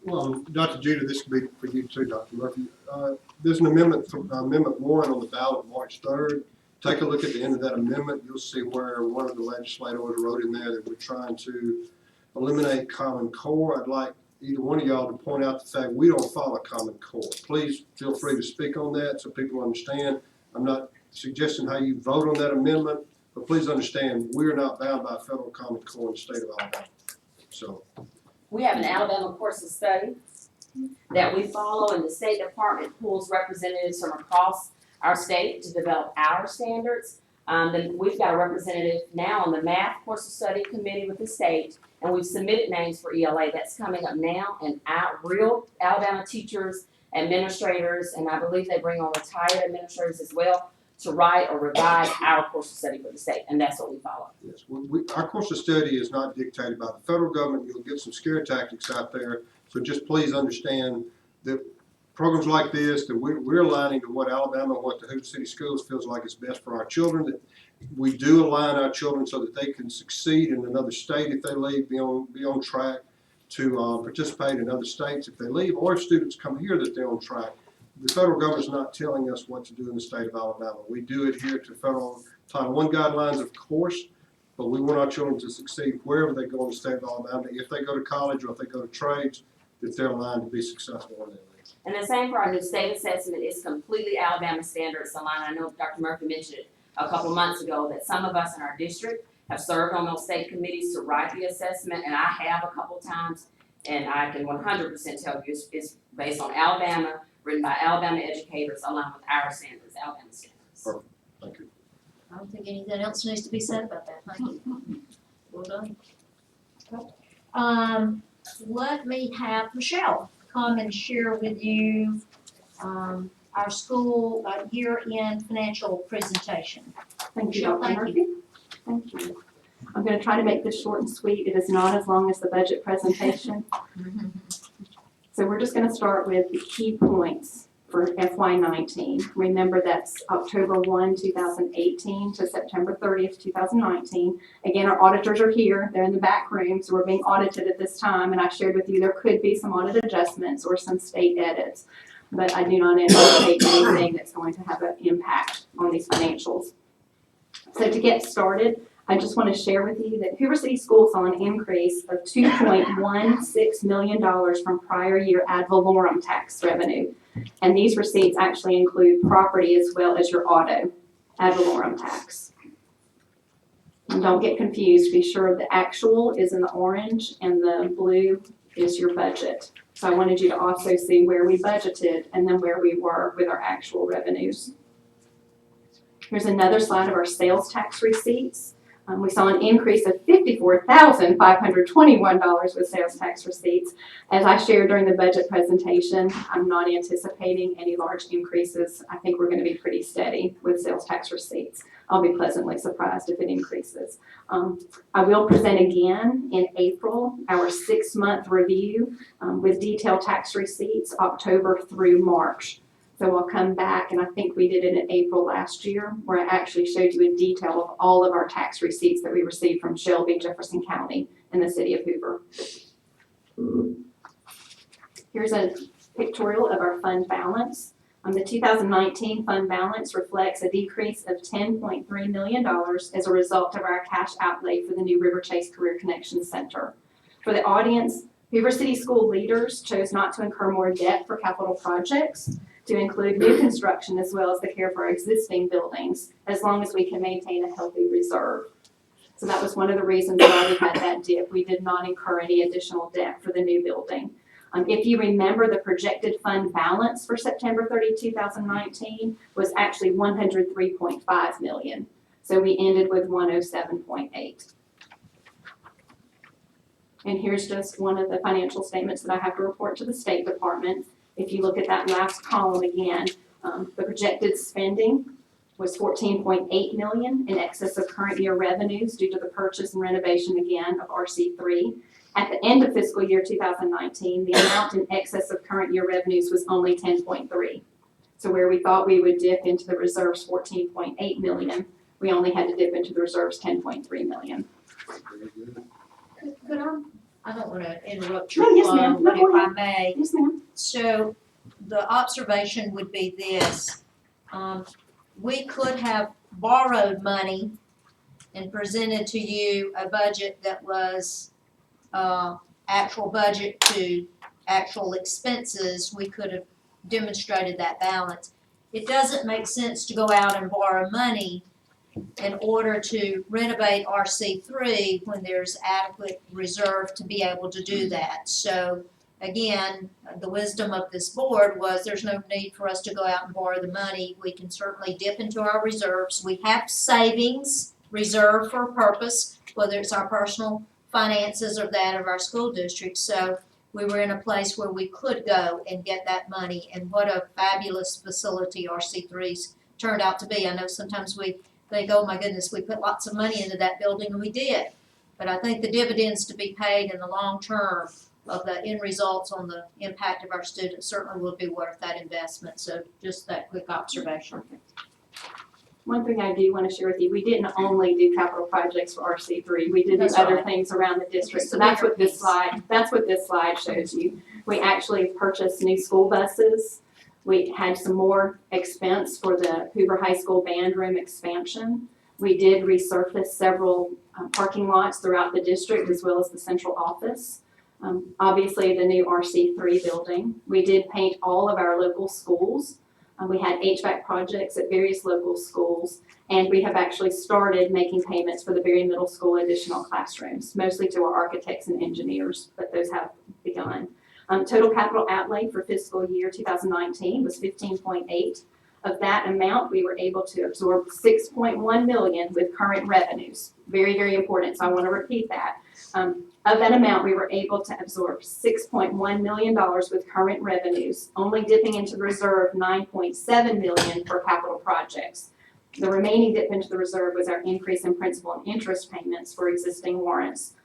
Speaker 4: Well, Dr. Jeter, this could be for you too, Dr. Murphy. There's an amendment, Amendment 1 on the ballot March 3rd. Take a look at the end of that amendment. You'll see where one of the legislators wrote in there that we're trying to eliminate Common Core. I'd like either one of y'all to point out the fact we don't follow Common Core. Please feel free to speak on that so people understand. I'm not suggesting how you vote on that amendment, but please understand we're not bound by federal Common Core in the state of Alabama. So.
Speaker 10: We have an Alabama course of study that we follow, and the State Department pulls representatives from across our state to develop our standards. Then we've got a representative now on the math course of study committee with the state, and we've submitted names for ELA. That's coming up now, and our real Alabama teachers, administrators, and I believe they bring on retired administrators as well to write or revise our course of study for the state, and that's what we follow.
Speaker 4: Yes, our course of study is not dictated by the federal government. You'll get some scare tactics out there, so just please understand that programs like this, that we're aligning to what Alabama, what the Hoover City Schools feels like is best for our children, that we do align our children so that they can succeed in another state if they leave, be on track to participate in other states if they leave, or if students come here that they're on track. The federal government's not telling us what to do in the state of Alabama. We do adhere to federal Title I guidelines, of course, but we want our children to succeed wherever they go in the state of Alabama. If they go to college or if they go to trades, that they're aligned to be successful in their lives.
Speaker 10: And the same for our new state assessment is completely Alabama standards aligned. I know Dr. Murphy mentioned it a couple months ago that some of us in our district have served on those state committees to write the assessment, and I have a couple times, and I can 100% tell you it's based on Alabama, written by Alabama educators, aligned with our standards, Alabama standards.
Speaker 4: Perfect. Thank you.
Speaker 3: I don't think anything else needs to be said about that. Thank you. Well done. Let me have Michelle come and share with you our school year-end financial presentation.
Speaker 12: Thank you,
Speaker 3: Michelle,
Speaker 12: Dr.
Speaker 3: thank
Speaker 12: Murphy. Thank you. I'm going to try to make this short and sweet. It is not as long as the budget presentation.
Speaker 6: So we're just gonna start with the key points for FY19. Remember, that's October 1, 2018 to September 30th, 2019. Again, our auditors are here, they're in the back room, so we're being audited at this time, and I shared with you there could be some audit adjustments or some state edits, but I do not anticipate anything that's going to have an impact on these financials. So to get started, I just want to share with you that Hoover City Schools saw an increase of $2.16 million from prior year ad valorem tax revenue. And these receipts actually include property as well as your auto ad valorem tax. And don't get confused, be sure the actual is in the orange and the blue is your budget. So I wanted you to also see where we budgeted and then where we were with our actual revenues. Here's another slide of our sales tax receipts. We saw an increase of $54,521 with sales tax receipts. As I shared during the budget presentation, I'm not anticipating any large increases. I think we're going to be pretty steady with sales tax receipts. I'll be pleasantly surprised if it increases. I will present again in April our 6-month review with detailed tax receipts October through March. So I'll come back, and I think we did it in April last year, where I actually showed you in detail of all of our tax receipts that we received from Shelby, Jefferson County, and the city of Hoover. Here's a pictorial of our fund balance. The 2019 fund balance reflects a decrease of $10.3 million as a result of our cash outlay for the new River Chase Career Connection Center. For the audience, Hoover City School leaders chose not to incur more debt for capital projects, to include new construction as well as the care for our existing buildings, as long as we can maintain a healthy reserve. So that was one of the reasons why we had that dip. We did not incur any additional debt for the new building. If you remember, the projected fund balance for September 30, 2019 was actually $103.5 million. So we ended with 107.8. And here's just one of the financial statements that I have to report to the State Department. If you look at that last column again, the projected spending was $14.8 million in excess of current year revenues due to the purchase and renovation again of RC3. At the end of fiscal year 2019, the amount in excess of current year revenues was only 10.3. So where we thought we would dip into the reserves 14.8 million, we only had to dip into the reserves 10.3 million.
Speaker 3: Could I don't want to interrupt
Speaker 6: No,
Speaker 3: your
Speaker 6: yes,
Speaker 3: flow,
Speaker 6: ma'am. No,
Speaker 3: but
Speaker 6: go
Speaker 3: if I
Speaker 6: ahead.
Speaker 3: may.
Speaker 6: Yes, ma'am.
Speaker 3: So the observation would be this. We could have borrowed money and presented to you a budget that was actual budget to actual expenses. We could have demonstrated that balance. It doesn't make sense to go out and borrow money in order to renovate RC3 when there's adequate reserve to be able to do that. So again, the wisdom of this board was there's no need for us to go out and borrow the money. We can certainly dip into our reserves. We have savings reserved for a purpose, whether it's our personal finances or that of our school district. So we were in a place where we could go and get that money, and what a fabulous facility RC3's turned out to be. I know sometimes we think, oh my goodness, we put lots of money into that building, and we did. But I think the dividends to be paid in the long term of the end results on the impact of our students certainly will be worth that investment. So just that quick observation.
Speaker 6: One thing I do want to share with you, we didn't only do capital projects for RC3. We did do
Speaker 3: That's
Speaker 6: other
Speaker 3: right.
Speaker 6: things around the district.
Speaker 3: It's
Speaker 6: So
Speaker 3: the
Speaker 6: that's
Speaker 3: bigger
Speaker 6: what this
Speaker 3: piece.
Speaker 6: slide shows you. We actually purchased new school buses. We had some more expense for the Hoover High School band room expansion. We did resurface several parking lots throughout the district as well as the central office. Obviously, the new RC3 building. We did paint all of our local schools. We had HVAC projects at various local schools, and we have actually started making payments for the Berry Middle School additional classrooms, mostly to our architects and engineers, but those have begun. Total capital outlay for fiscal year 2019 was 15.8. Of that amount, we were able to absorb 6.1 million with current revenues. Very, very important, so I want to repeat that. Of that amount, we were able to absorb $6.1 million with current revenues, only dipping into the reserve 9.7 million for capital projects. The remaining dip into the reserve was our increase in principal and interest payments for existing warrants.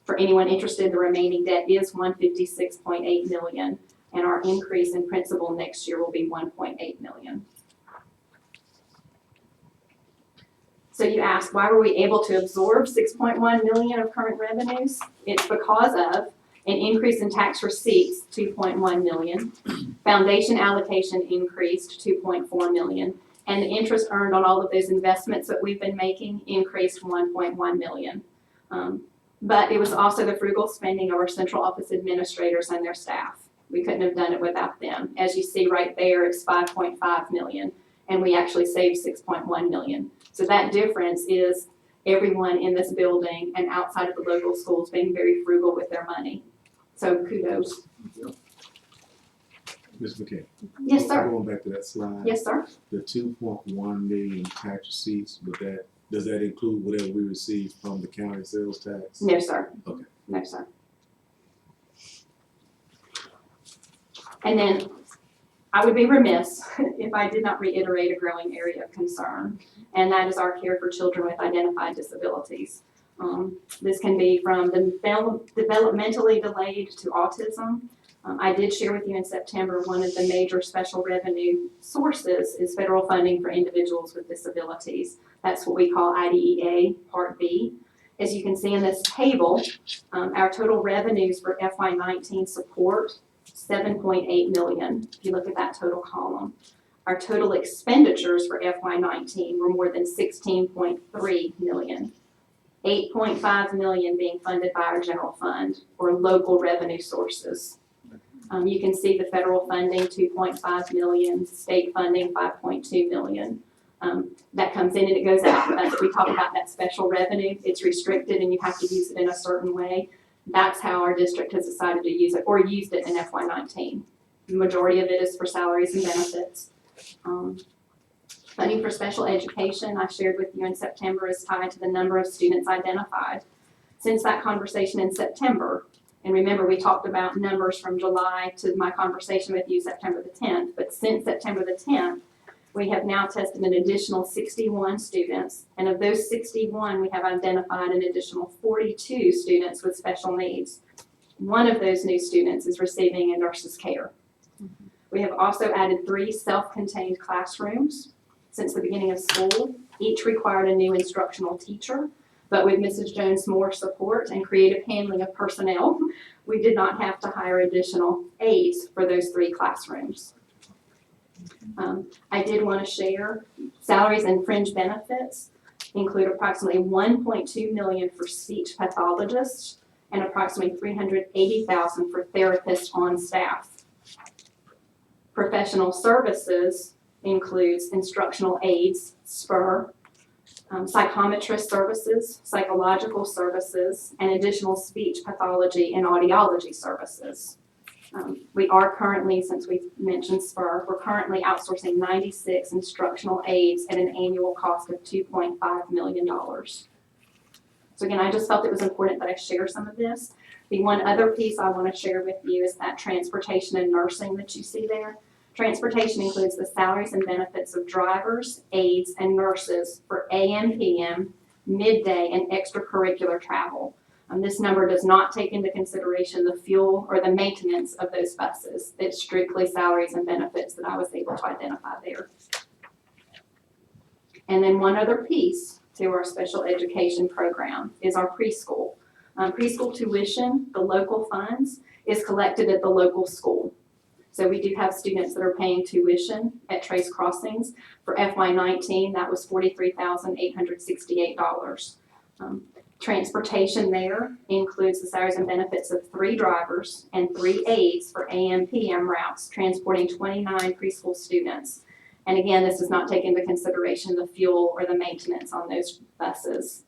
Speaker 6: For anyone interested, the remaining debt is $156.8 million, and our increase in principal next year will be $1.8 million. So you ask, why were we able to absorb $6.1 million of current revenues? It's because of an increase in tax receipts, $2.1 million. Foundation allocation increased $2.4 million. And the interest earned on all of those investments that we've been making increased $1.1 million. But it was also the frugal spending of our central office administrators and their staff. We couldn't have done it without them. As you see right there, it's $5.5 million, and we actually saved $6.1 million. So that difference is everyone in this building and outside of the local schools being very frugal with their money. So kudos.
Speaker 11: Ms. McKay.
Speaker 6: Yes, sir.
Speaker 11: Going back to that slide.
Speaker 6: Yes, sir.
Speaker 11: The 2.1 million tax receipts, does that include whatever we receive from the county sales tax?
Speaker 6: No, sir.
Speaker 11: Okay.
Speaker 6: No, sir. And then I would be remiss if I did not reiterate a growing area of concern, and that is our care for children with identified disabilities. This can be from the developmentally delayed to autism. I did share with you in September, one of the major special revenue sources is federal funding for individuals with disabilities. That's what we call IDEA Part B. As you can see in this table, our total revenues for FY19 support $7.8 million, if you look at that total column. Our total expenditures for FY19 were more than $16.3 million. $8.5 million being funded by our general fund or local revenue sources. You can see the federal funding, $2.5 million, state funding, $5.2 million. That comes in and it goes out. That's what we talk about, that special revenue. It's restricted and you have to use it in a certain way. That's how our district has decided to use it, or used it in FY19. The majority of it is for salaries and benefits. Funding for special education, I shared with you in September, is tied to the number of students identified. Since that conversation in September, and remember we talked about numbers from July to my conversation with you September the 10th, but since September the 10th, we have now tested an additional 61 students, and of those 61, we have identified an additional 42 students with special needs. One of those new students is receiving a nurse's care. We have also added 3 self-contained classrooms since the beginning of school. Each required a new instructional teacher, but with Mrs. Jones' more support and creative handling of personnel, we did not have to hire additional aides for those 3 classrooms. I did want to share salaries and fringe benefits include approximately $1.2 million for speech pathologists and approximately $380,000 for therapists on staff. Professional services includes instructional aides, SPUR, psychometrist services, psychological services, and additional speech pathology and audiology services. We are currently, since we mentioned SPUR, we're currently outsourcing 96 instructional aides at an annual cost of $2.5 million. So again, I just felt it was important that I share some of this. The one other piece I want to share with you is that transportation and nursing that you see there. Transportation includes the salaries and benefits of drivers, aides, and nurses for AM, PM, midday, and extracurricular travel. This number does not take into consideration the fuel or the maintenance of those buses. It's strictly salaries and benefits that I was able to identify there. And then one other piece to our special education program is our preschool. Preschool tuition, the local funds, is collected at the local school. So we do have students that are paying tuition at Trace Crossings. For FY19, that was $43,868. Transportation there includes the salaries and benefits of 3 drivers and 3 aides for AM, PM routes, transporting 29 preschool students. And again, this does not take into consideration the fuel or the maintenance on those buses.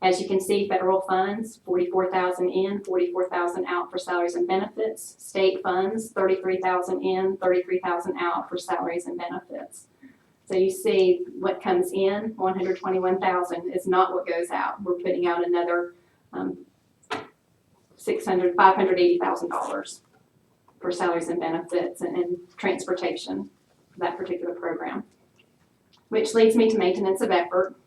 Speaker 6: As you can see, federal funds, $44,000 in, $44,000 out for salaries and benefits. State funds, $33,000 in, $33,000 out for salaries and benefits. So you see what comes in, $121,000 is not what goes out. We're putting out another $580,000 for salaries and benefits and transportation for that particular program. Which leads me to maintenance of effort.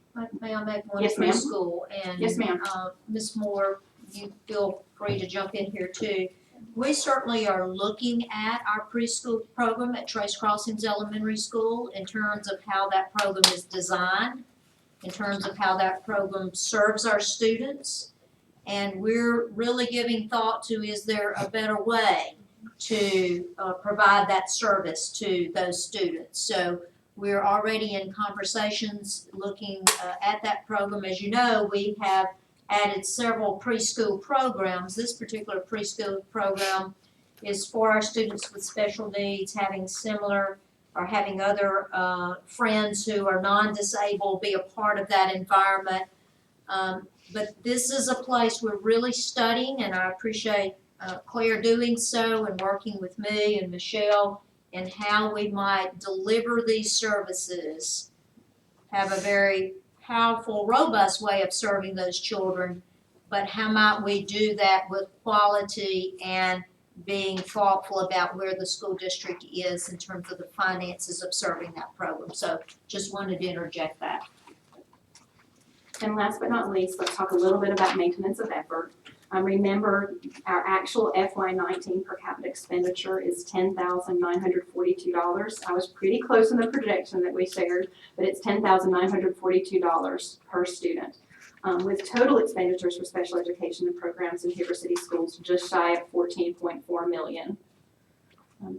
Speaker 3: May I make one
Speaker 6: Yes, ma'am.
Speaker 3: preschool? And
Speaker 6: Yes, ma'am.
Speaker 3: Ms. Moore you feel free to jump in here too. We certainly are looking at our preschool program at Trace Crossings Elementary School in terms of how that program is designed, in terms of how that program serves our students. And we're really giving thought to, is there a better way to provide that service to those students? So we're already in conversations looking at that program. As you know, we have added several preschool programs. This particular preschool program is for our students with special needs, having similar or having other friends who are non-disabled be a part of that environment. But this is a place we're really studying, and I appreciate Claire doing so and working with me and Michelle and how we might deliver these services, have a very powerful, robust way of serving those children, but how might we do that with quality and being thoughtful about where the school district is in terms of the finances of serving that program. So just wanted to interject that.
Speaker 6: And last but not least, let's talk a little bit about maintenance of effort. Remember, our actual FY19 per capita expenditure is $10,942. I was pretty close in the projection that we shared, but it's $10,942 per student. With total expenditures for special education and programs in Heber City Schools just shy of $14.4 million.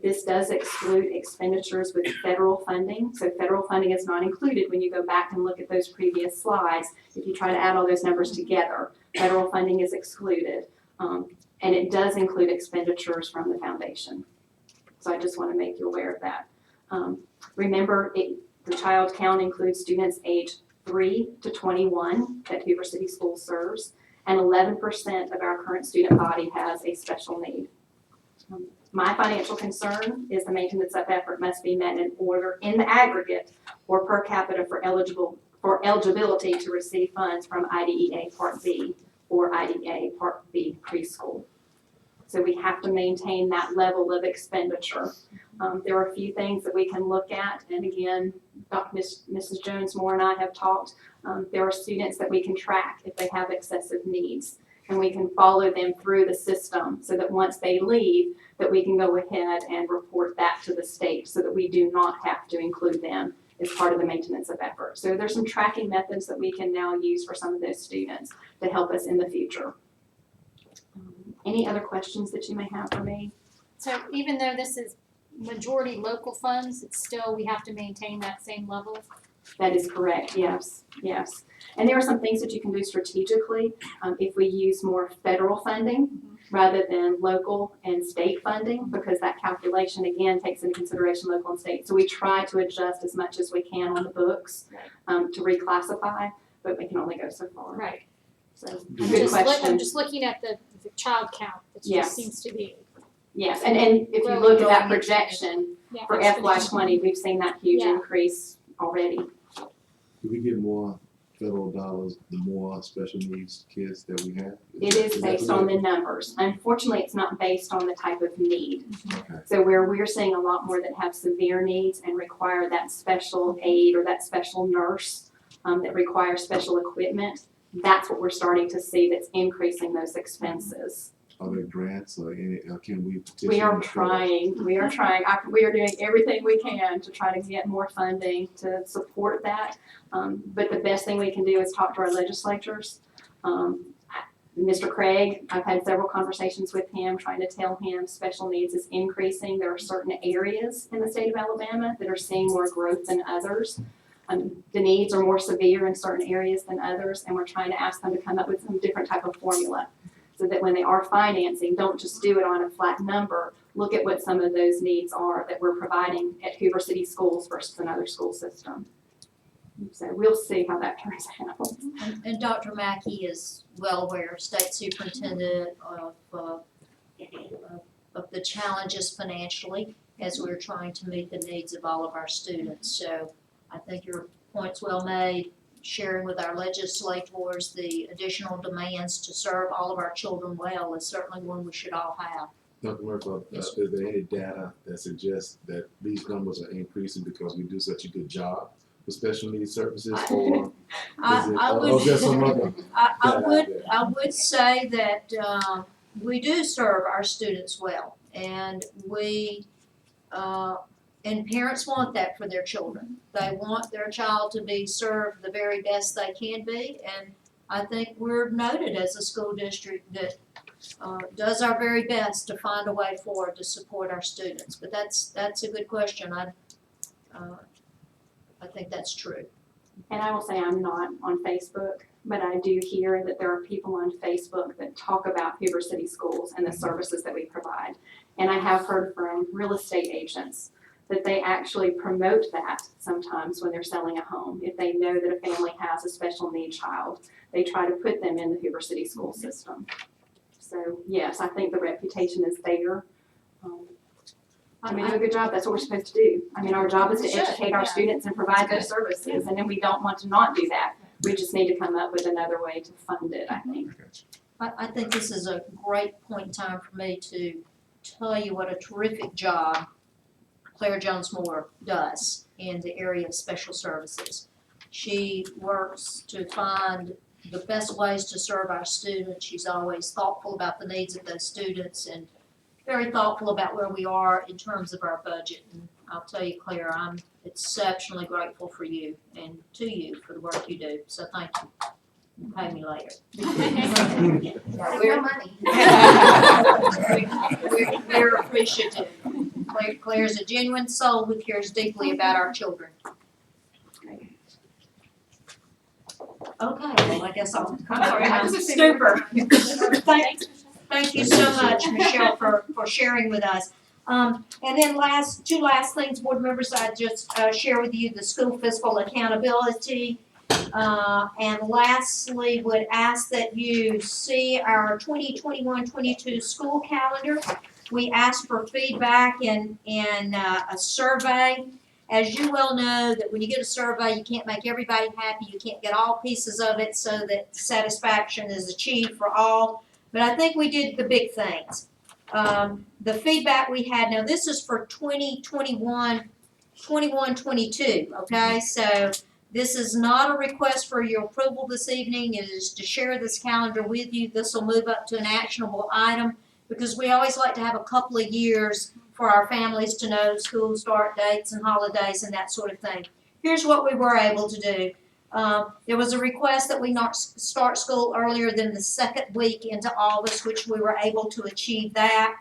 Speaker 6: This does exclude expenditures with federal funding. So federal funding is not included when you go back and look at those previous slides. If you try to add all those numbers together, federal funding is excluded. And it does include expenditures from the foundation. So I just want to make you aware of that. Remember, the child count includes students aged 3 to 21 that Heber City Schools serves, and 11% of our current student body has a special need. My financial concern is the maintenance of effort must be met in order in the aggregate or per capita for eligibility to receive funds from IDEA Part B or IDEA Part B preschool. So we have to maintain that level of expenditure. There are a few things that we can look at, and again, Mrs. Jones-Moore and I have talked. There are students that we can track if they have excessive needs, and we can follow them through the system so that once they leave, that we can go ahead and report that to the state so that we do not have to include them as part of the maintenance of effort. So there's some tracking methods that we can now use for some of those students to help us in the future. Any other questions that you may have for me?
Speaker 5: So even though this is majority local funds, it's still, we have to maintain that same level?
Speaker 6: That is correct, yes, yes. And there are some things that you can do strategically if we use more federal funding rather than local and state funding, because that calculation again takes into consideration local and state. So we try to adjust as much as we can on the books to reclassify, but we can only go so far.
Speaker 5: Right.
Speaker 6: So
Speaker 5: I'm
Speaker 6: good
Speaker 5: just
Speaker 6: question.
Speaker 5: I'm just looking at the child count, it just
Speaker 6: Yes.
Speaker 5: seems to be.
Speaker 6: Yes, and if you look at that projection
Speaker 5: Yeah,
Speaker 6: for FY20, we've seen that huge increase already.
Speaker 11: Do we get more federal dollars the more special needs kids that we have?
Speaker 6: It is based on the numbers. Unfortunately, it's not based on the type of need.
Speaker 11: Okay.
Speaker 6: So where we're seeing a lot more that have severe needs and require that special aid or that special nurse that requires special equipment, that's what we're starting to see that's increasing those expenses.
Speaker 11: Are there grants or any, can we petition?
Speaker 6: We are
Speaker 11: the
Speaker 6: trying, we are trying. We are doing everything we can to try to get more funding to support that. But the best thing we can do is talk to our legislatures. Mr. Craig, I've had several conversations with him trying to tell him special needs is increasing. There are certain areas in the state of Alabama that are seeing more growth than others. The needs are more severe in certain areas than others, and we're trying to ask them to come up with some different type of formula so that when they are financing, don't just do it on a flat number. Look at what some of those needs are that we're providing at Heber City Schools versus another school system. So we'll see how that turns out.
Speaker 3: And Dr. Mackey is well aware, State Superintendent, of the challenges financially as we're trying to meet the needs of all of our students. So I think your point's well made. Sharing with our legislators the additional demands to serve all of our children well is certainly one we should all have.
Speaker 11: Dr. Murphy, is there any data that suggests that these numbers are increasing because we do such a good job for special needs services, or is
Speaker 3: I
Speaker 11: or is there some other?
Speaker 3: I would say that, we do serve our students well, and and parents want that for their children. They want their child to be served the very best they can be, and I think we're noted as a school district that, does our very best to find a way forward to support our students. But that's a good question. I think that's true.
Speaker 6: And I will say I'm not on Facebook, but I do hear that there are people on Facebook that talk about Hoover City Schools and the services that we provide. And I have heard from real estate agents that they actually promote that sometimes when they're selling a home. If they know that a family has a special needs child, they try to put them in the Hoover City school system. So yes, I think the reputation is there. And we do a good job. That's what we're supposed to do. I mean, our job is to educate our students and provide those services, and then we don't want to not do that. We just need to come up with another way to fund it, I think.
Speaker 3: I think this is a great point in time for me to tell you what a terrific job Claire Jones-Moore does in the area of special services. She works to find the best ways to serve our students. She's always thoughtful about the needs of those students and very thoughtful about where we are in terms of our budget. And I'll tell you, Claire, I'm exceptionally grateful for you and to you for the work you do. So thank you. You pay me later. We're appreciative. Claire's a genuine soul who cares deeply about our children. Okay, well, I guess I'm super. Thank you so much, Michelle, for sharing with us. And then two last things, board members, I just share with you the school fiscal accountability. And lastly, would ask that you see our 2021-22 school calendar. We asked for feedback in a survey. As you well know, that when you get a survey, you can't make everybody happy. You can't get all pieces of it so that satisfaction is achieved for all. But I think we did the big things. The feedback we had, now this is for 21-22, okay? So this is not a request for your approval this evening. It is to share this calendar with you. This will move up to an actionable item because we always like to have a couple of years for our families to know school start dates and holidays and that sort of thing. Here's what we were able to do. There was a request that we not start school earlier than the second week into August, which we were able to achieve that.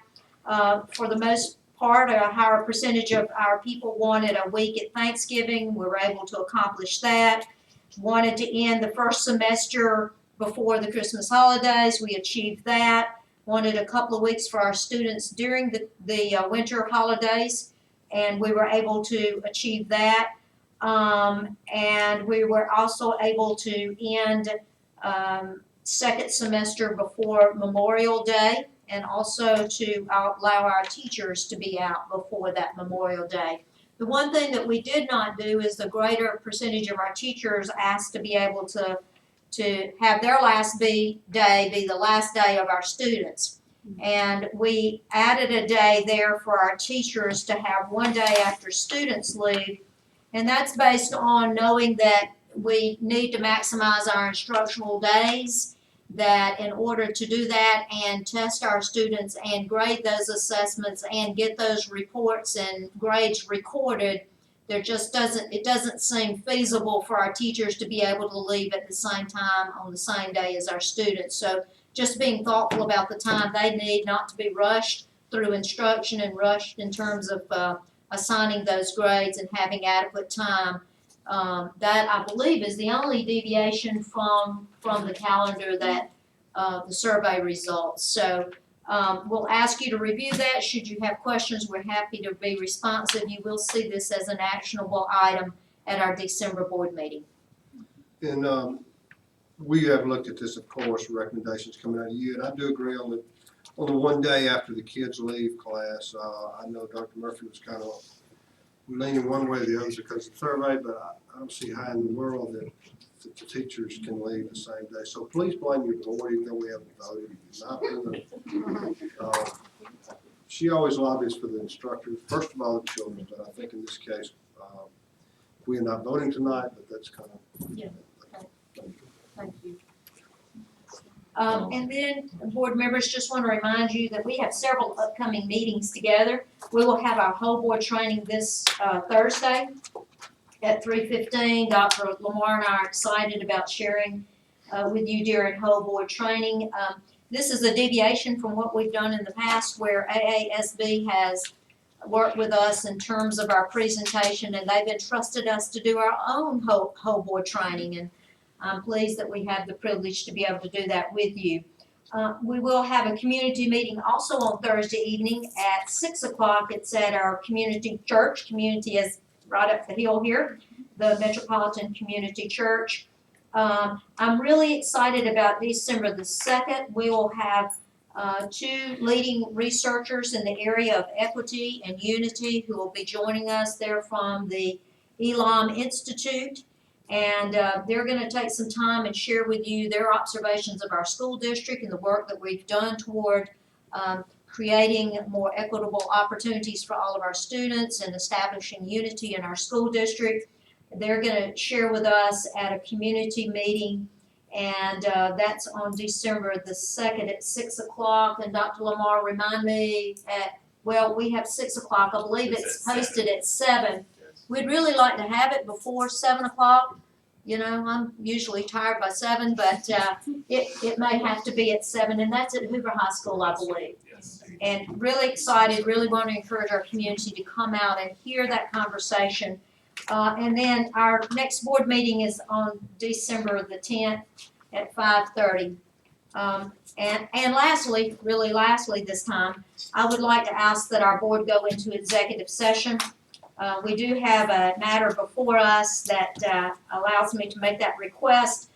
Speaker 3: For the most part, a higher percentage of our people wanted a week at Thanksgiving. We were able to accomplish that. Wanted to end the first semester before the Christmas holidays. We achieved that. Wanted a couple of weeks for our students during the winter holidays, and we were able to achieve that. And we were also able to end second semester before Memorial Day, and also to allow our teachers to be out before that Memorial Day. The one thing that we did not do is the greater percentage of our teachers asked to be able to have their last day be the last day of our students. And we added a day there for our teachers to have one day after students leave. And that's based on knowing that we need to maximize our instructional days, that in order to do that and test our students and grade those assessments and get those reports and grades recorded, it doesn't seem feasible for our teachers to be able to leave at the same time on the same day as our students. So just being thoughtful about the time they need, not to be rushed through instruction and rushed in terms of assigning those grades and having adequate time. That I believe is the only deviation from the calendar that the survey results. So we'll ask you to review that. Should you have questions, we're happy to be responsive. You will see this as an actionable item at our December board meeting.
Speaker 4: And we have looked at this, of course, recommendations coming out of you, and I do agree on the one day after the kids leave class. I know Dr. Murphy was kind of leaning one way or the other because of the survey, but I don't see how in the world that the teachers can leave the same day. So please blame your board, even though we haven't voted. She always lobbies for the instructors, first of all the children, but I think in this case, We are not voting tonight, but that's kind of.
Speaker 3: Yeah, okay. Thank you. And then, board members, just want to remind you that we have several upcoming meetings together. We will have our whole board training this Thursday at 3:15. Dr. Lamar and I are excited about sharing with you during whole board training. This is a deviation from what we've done in the past where AASB has worked with us in terms of our presentation, and they've entrusted us to do our own whole board training, and I'm pleased that we have the privilege to be able to do that with you. We will have a community meeting also on Thursday evening at 6 o'clock. It's at our community church. Community is right up the hill here, the Metropolitan Community Church. I'm really excited about December the 2nd. We will have two leading researchers in the area of equity and unity who will be joining us. They're from the Elam Institute, and they're going to take some time and share with you their observations of our school district and the work that we've done toward creating more equitable opportunities for all of our students and establishing unity in our school district. They're going to share with us at a community meeting, and that's on December the 2nd at 6 o'clock. And Dr. Lamar, remind me we have 6 o'clock. I believe it's posted at 7. We'd really like to have it before 7 o'clock. You know, I'm usually tired by 7, but it may have to be at 7, and that's at Hoover High School, I believe. And really excited, really want to encourage our community to come out and hear that conversation. And then our next board meeting is on December the 10th at 5:30. And lastly, really lastly this time, I would like to ask that our board go into executive session. We do have a matter before us that allows me to make that request.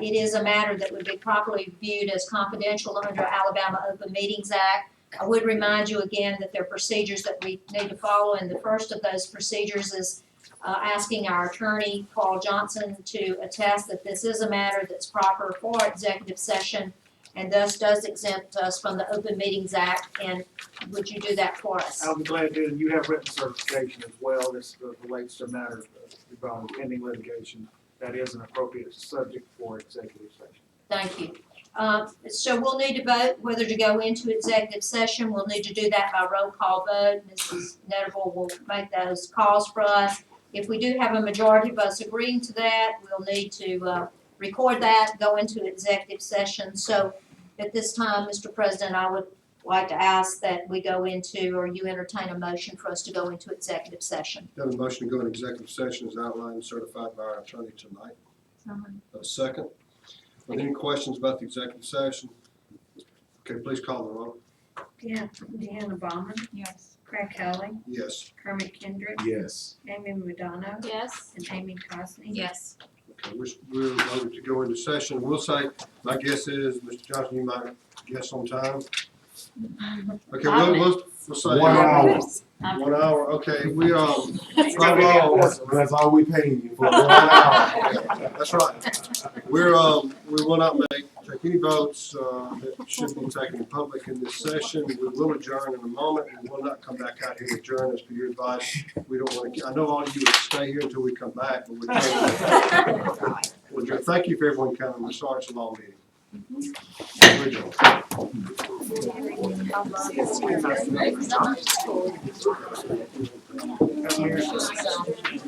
Speaker 3: It is a matter that would be properly viewed as confidential under Alabama Open Meetings Act. I would remind you again that there are procedures that we need to follow, and the first of those procedures is asking our attorney, Paul Johnson, to attest that this is a matter that's proper for executive session and thus does exempt us from the Open Meetings Act. And would you do that for us?
Speaker 2: I'll be glad to, and you have written certification as well. This relates to matters involving pending litigation. That is an appropriate subject for executive session.
Speaker 3: Thank you. So we'll need to vote whether to go into executive session. We'll need to do that by roll call vote. Mrs. Netterville will make those calls for us. If we do have a majority of us agreeing to that, we'll need to record that, go into executive session. So at this time, Mr. President, I would like to ask that we go into, or you entertain a motion for us to go into executive session.
Speaker 4: Got a motion to go into executive session as outlined and certified by our attorney tonight. A second. Are there any questions about the executive session? Okay, please call the roll.
Speaker 3: Yeah, Deanna Bauman,
Speaker 7: Yes.
Speaker 3: Craig Kelly,
Speaker 4: Yes.
Speaker 3: Kermit Kendrick,
Speaker 11: Yes.
Speaker 3: Amy Madonna,
Speaker 5: Yes.
Speaker 3: and Amy Cosney.
Speaker 8: Yes.
Speaker 4: Okay, we're voting to go into session. We'll say, my guess is, Mr. Johnson, you might guess on time. Okay, we'll say.
Speaker 11: 1 hour.
Speaker 4: 1 hour, okay, we,
Speaker 11: That's all we paying you for, 1 hour.
Speaker 4: that's right. We will not take any votes, that should be taken in public in this session. We will adjourn in a moment, and we'll not come back out here to adjourn as per your advice. We don't want to, I know all of you would stay here until we come back, but we're we'll adjourn. Thank you for everyone coming. We're sorry it's a long meeting. We're adjourned.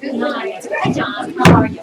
Speaker 3: Good night. John, how are you?